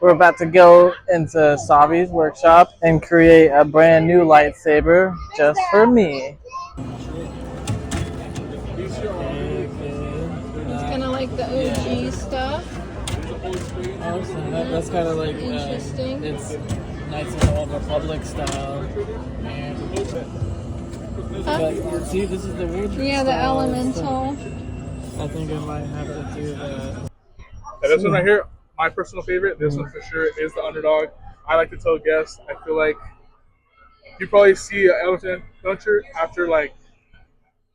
We're about to go into Savi's workshop and create a brand new lightsaber just for me. It's kind of like the OG stuff. Oh, so that's kind of like Interesting. It's Knights of the Old Republic style. But see, this is the wood. Yeah, the elemental. I think I might have to do that. And this one right here, my personal favorite. This one for sure is the underdog. I like to tell guests, I feel like you probably see an elephant puncher after like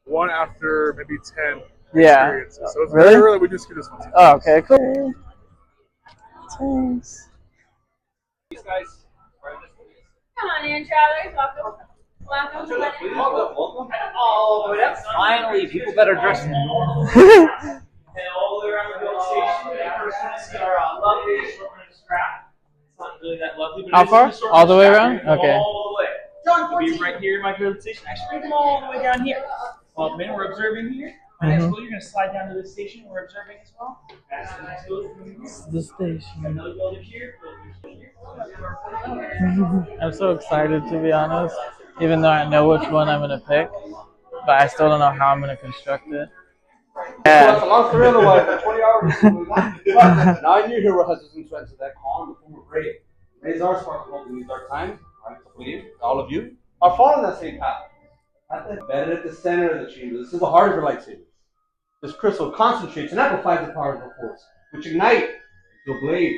one after maybe 10 experiences. So it's Really? very rare that we just get this one. Oh, okay, cool. Thanks. Come on in, travelers. Welcome. Welcome to London. Welcome. Oh, that's finally people that are dressed normal. And all the way around the hill station, the person is our lovely short strap. It's not really that lovely, but How far? All the way around? Okay. All the way. John, be right here in my field station. Actually, bring them all the way down here. Well, man, we're observing here. My next school, you're going to slide down to the station. We're observing as well. That's the next building. This is the station. Another building here. I'm so excited, to be honest. Even though I know which one I'm gonna pick, but I still don't know how I'm gonna construct it. That's a long career otherwise, 20 hours. Now you hear what has us influence that calm, the form of Ray. Ray's our spark of in these dark times. I believe all of you are following that same path. Embedded at the center of the chamber. This is the heart of your lightsaber. This crystal concentrates and amplifies the power of the force, which ignite into a blade.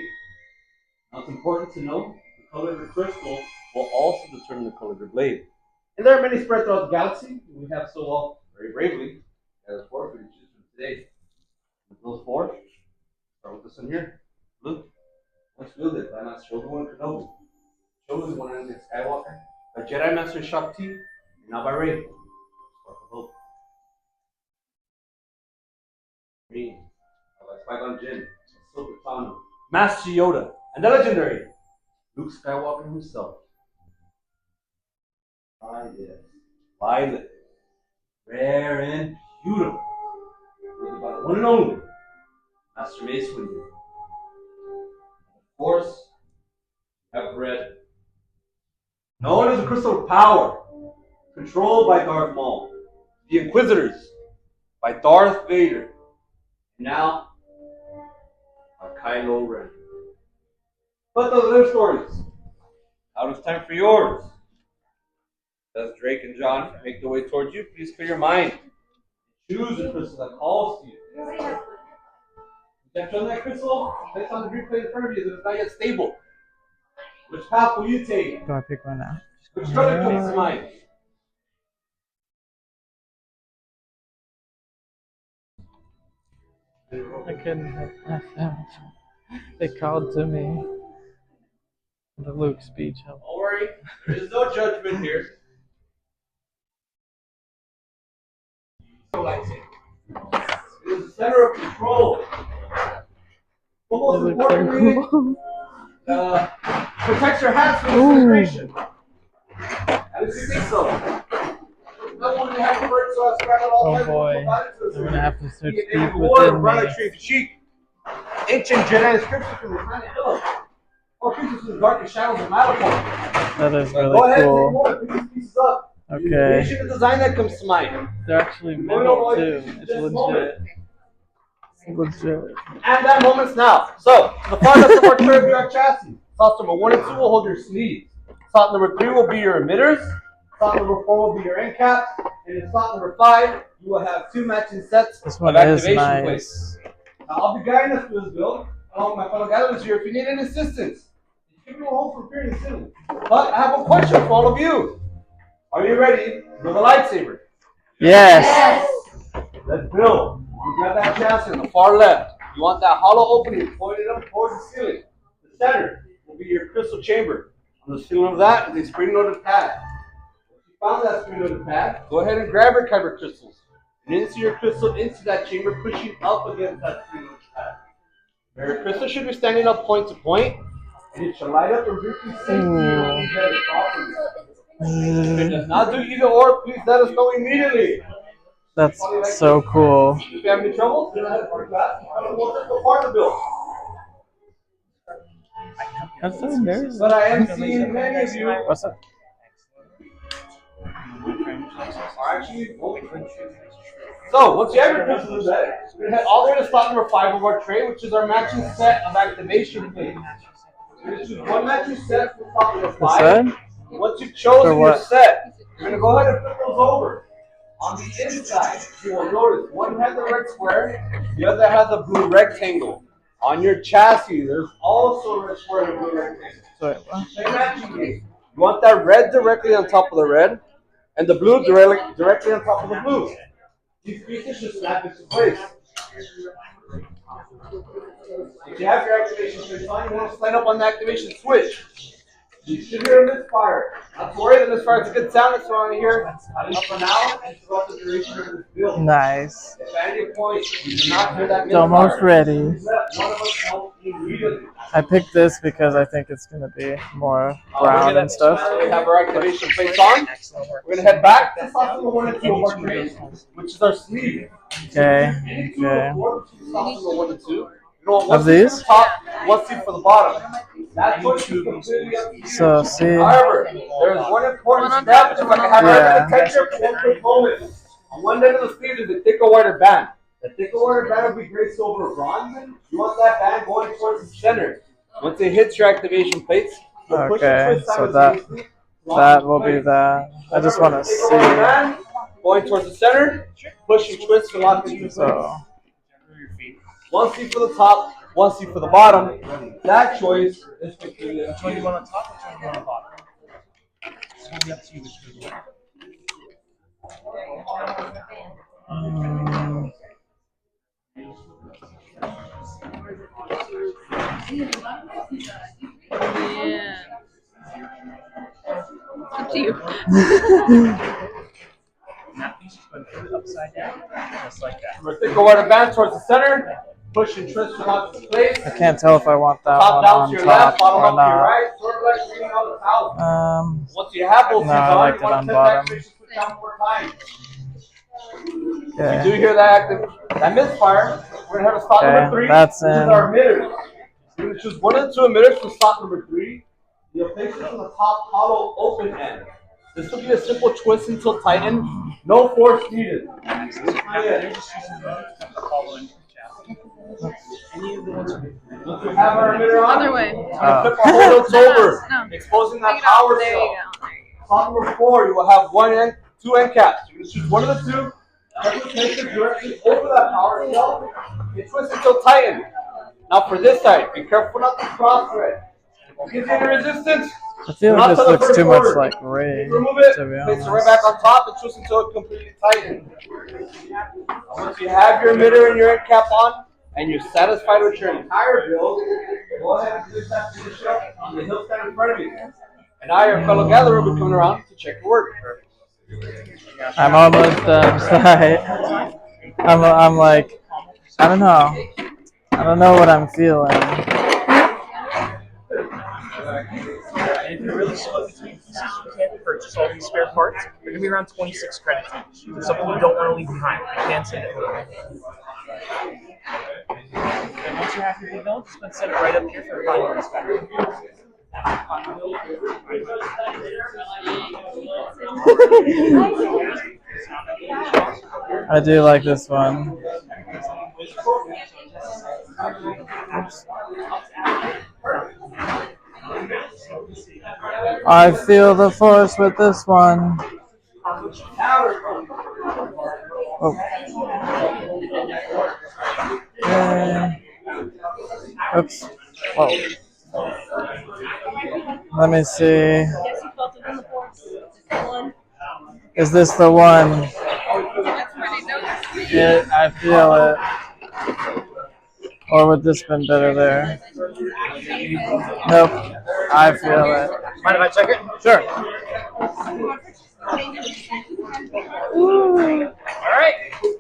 Now it's important to know the color of the crystal will also determine the color of your blade. And there are many spread throughout the galaxy. We have so all very bravely. There's four we choose from today. With those four, start with this one here. Blue. Let's build it by Master Obi-Wan Kenobi. Chosen one Anakin Skywalker. By Jedi Master Shakti. And now by Rey. Spark of Hope. Me. By Qui-Gon Jinn. Ahsoka Tano. Master Yoda. And the legendary Luke Skywalker himself. Ah, yes. Violet. Rare and beautiful. Wielded by the one and only Master Mace Windu. Of course, we have red. Known as the Crystal of Power. Controlled by Darth Maul. The Inquisitors. By Darth Vader. And now, by Kylo Ren. But those are their stories. Now it's time for yours. As Drake and John make their way towards you, please clear your mind. Choose a crystal that calls to you. You have done that crystal based on the replay in front of you that is not yet stable. Which path will you take? Do I pick one now? Which color comes to mind? I couldn't have them. They called to me. The Luke speech helped. Don't worry, there is no judgment here. It is the center of control. But most importantly, protects your hands from disintegration. And if you think so, no one have to work so I scramble all Oh boy, I'm gonna have to search deep within me. Ancient Jedi scripture from the planet Hill. Or creatures from the darkest shadows of Malachor. That is really Go ahead cool. and pick these pieces up. Okay. The design that comes to mind. They're actually metal too. It's legit. Legit. And that moment's now. So, to the far left of our curved chassis, slot number 1 and 2 will hold your sleeves. Slot number 3 will be your emitters. Slot number 4 will be your end caps. And in slot number 5, you will have 2 matching sets This one of is activation nice. plates. Now, I'll be guiding us through this build, along with my fellow gatherers here if you need any assistance. You can go home for pretty soon. But I have a question for all of you. Are you ready for the lightsaber? Yes. Let's build. You grab that chassis on the far left. You want that hollow opening pointed up towards the ceiling. The center will be your crystal chamber. On the ceiling of that is a spring-loaded pad. Once you found that spring-loaded pad, go ahead and grab your kyber crystals. And insert your crystal into that chamber, pushing up against that spring-loaded pad. Your crystal should be standing up point to point, and it should light up and briefly sync to you together properly. If it does not do either or, please let us know immediately. That's so cool. If you have any trouble, then I have to class. We'll just go part of the build. That's so nervous. But I am seeing many of you What's that? are actually. So, once you have your crystals in bed, we're going to head all the way to slot number 5 of our tray, which is our matching set of activation plates. We're going to choose one matching set for slot number 5. Once you've chosen your set, you're going to go ahead and flip those over. On the inside, you will notice one has a red square, the other has a blue rectangle. On your chassis, there's also a red square and a blue rectangle. Same matching game. You want that red directly on top of the red, and the blue directly on top of the blue. These pieces should snap into place. If you have your activation switch on, you want to line up on the activation switch. You should hear a misfire. Not to worry, the misfire is a good sound. It's around here up for now and throughout the duration of this build. Nice. If at any point you do not hear that It's almost misfire, ready. let one of us help immediately. I picked this because I think it's gonna be more brown and stuff. We have our activation plates on. We're going to head back to slot number 1 and 2 of our trays, which is our sleeve. Okay. Any two Okay. of four, which is slot number 1 and 2. You know, one Of seat these? for the top, one seat for the bottom. That choice is completely up to you. So see. However, there is one important step. If I can have Yeah. everything catch up for one quick moment. On one end of the sleeve is a thicker, wider band. The thicker, wider band will be gray, silver, or bronze. You want that band going towards the center. Once it hits your activation plates, you'll push and Okay, twist so simultaneously. that will be that. I just want to Thicker, wider see. band going towards the center, push and twist to lock into place. So One seat for the top, one seat for the bottom. That choice is completely up to you. Which one do you want on top? Which one do you want on bottom? It's going to be up to you which one you want. Yeah. Up to you. That piece is going to put it upside down, just like that. We're thicker, wider band towards the center. Push and twist to lock into place. I can't tell if I want that Top one down on to your left, top bottom or up to your not. right. Sort of like reading out the towel. Once you have both No, seats I on, liked you it want on to set the bottom. activation switch down 4 times. Okay. You do hear that misfire. We're going to have a slot Okay, number 3. that's This is in. our emitters. We're going to choose 1 and 2 emitters for slot number 3. You'll place this on the top hollow open end. This will be a simple twist until tighten. No force needed. They're just using the following chassis. Any of the ones Once we have our emitter on, Other way. we're going to flip our whole hilts over, No. exposing that Take it off. power There you cell. go. There you go. Slot number 4, you will have 2 end caps. You're going to choose one of the two. Place it directly over that power cell. You twist until tighten. Now for this side, be careful not to cross thread. Gives you any resistance. I feel like this looks too much like Ray, Remove it, to be place it right honest. back on top and twist until it completely tightens. Once you have your emitter and your end cap on, and you're satisfied with your entire build, go ahead and finish that position up on the hilt stand in front of you. And now your fellow gatherer will be coming around to check your work. I'm almost done. Sorry. I'm like, I don't know. I don't know what I'm feeling. And if you're really slow between pieces, you can't purchase all these spare parts. They're going to be around 26 credits each. Something you don't want to leave behind. You can send it over. And once you're happy with the build, just going to set it right up here for final inspection. I do like this one. I feel the force with this one. Oh. Okay. Oops. Whoa. Let me see. Is this the one? Yeah, I feel it. Or would this been better there? Nope. I feel it. Mind if I check it? Sure. Alright,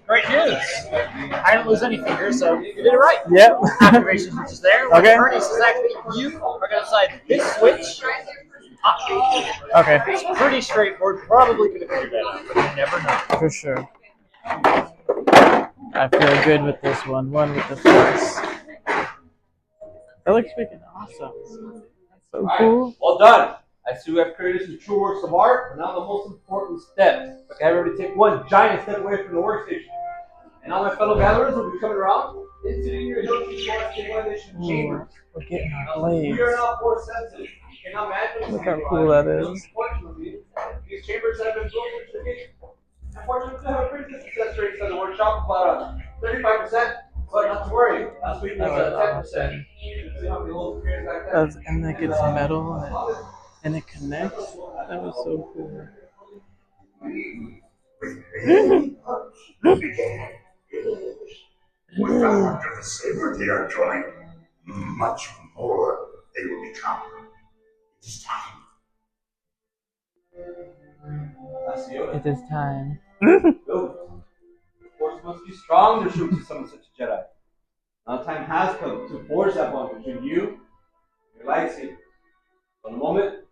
great news. I didn't lose any fingers, so you did it right. Yep. Activation switch is there. Okay. When Bernie's is activated, you are going to decide this switch up. Okay. It's pretty straightforward. Probably could have figured that out, but you never know. For sure. I feel good with this one. One with the force. That looks freaking awesome. So Alright, cool. well done. I see we have created some true works of art, but now the most important step. Okay, everybody take one giant step away from the workstation. And now my fellow gatherers will be coming around into your Yoshi Forest stabilization chambers. We're getting our Now, blades. we are not force sensitive. You cannot manually Look how cool that is. Unfortunately, these chambers have been built for tradition. Unfortunately, we have a pretty good success rate at the workshop, about 35%. But not to worry, last week was 10%. See how many holes created back then? And it gets metal and it connects. That was so cool. Without the saber they are drawing, much more they will become. It is time. It is time. Good. The force must be strong to shoot to summon such a Jedi. Now the time has come to forge that bond between you and your lightsaber. For the moment,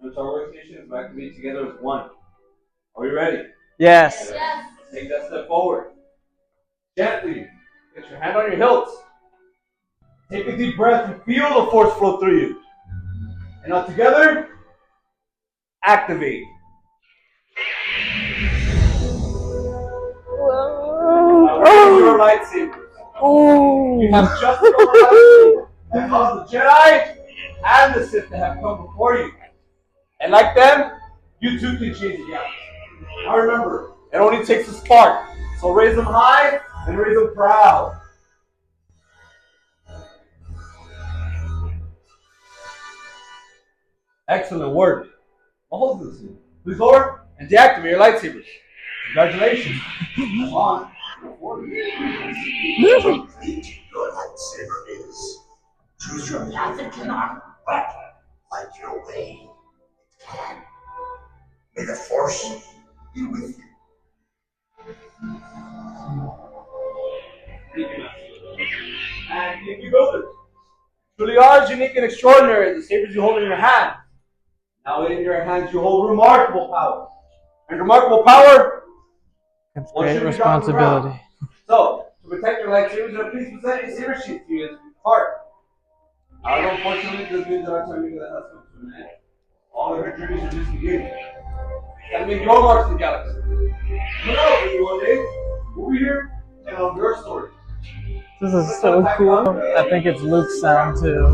we'll turn to our workstations and activate together as one. Are we ready? Yes. Take that step forward. Gently. Get your hand on your hilts. Take a deep breath and feel the force flow through you. And now together, activate. Now raise your lightsabers. You have just the lightsaber that caused the Jedi and the Sith to have come before you. And like them, you too can change the galaxy. Now remember, it only takes a spark. So raise them high and raise them proud. Excellent work. Now hold this. Please lower and deactivate your lightsabers. Congratulations. Come on. Complete your lightsaber is. Choose your path it cannot, but fight your way. It can. May the force be with you. And thank you, builders. Truly are unique and extraordinary, the sabers you hold in your hand. Now in your hands you hold remarkable power. And remarkable power It's will great shoot you down to the ground. responsibility. So, to protect your lightsabers, please present your saber sheath to you as part. Unfortunately, this means that our time together has come to an end. All of your journeys are just beginning. That means your marks in the galaxy. Who knows, maybe one day we'll be here and tell your story. This is so cool. I think it's Luke's sound too.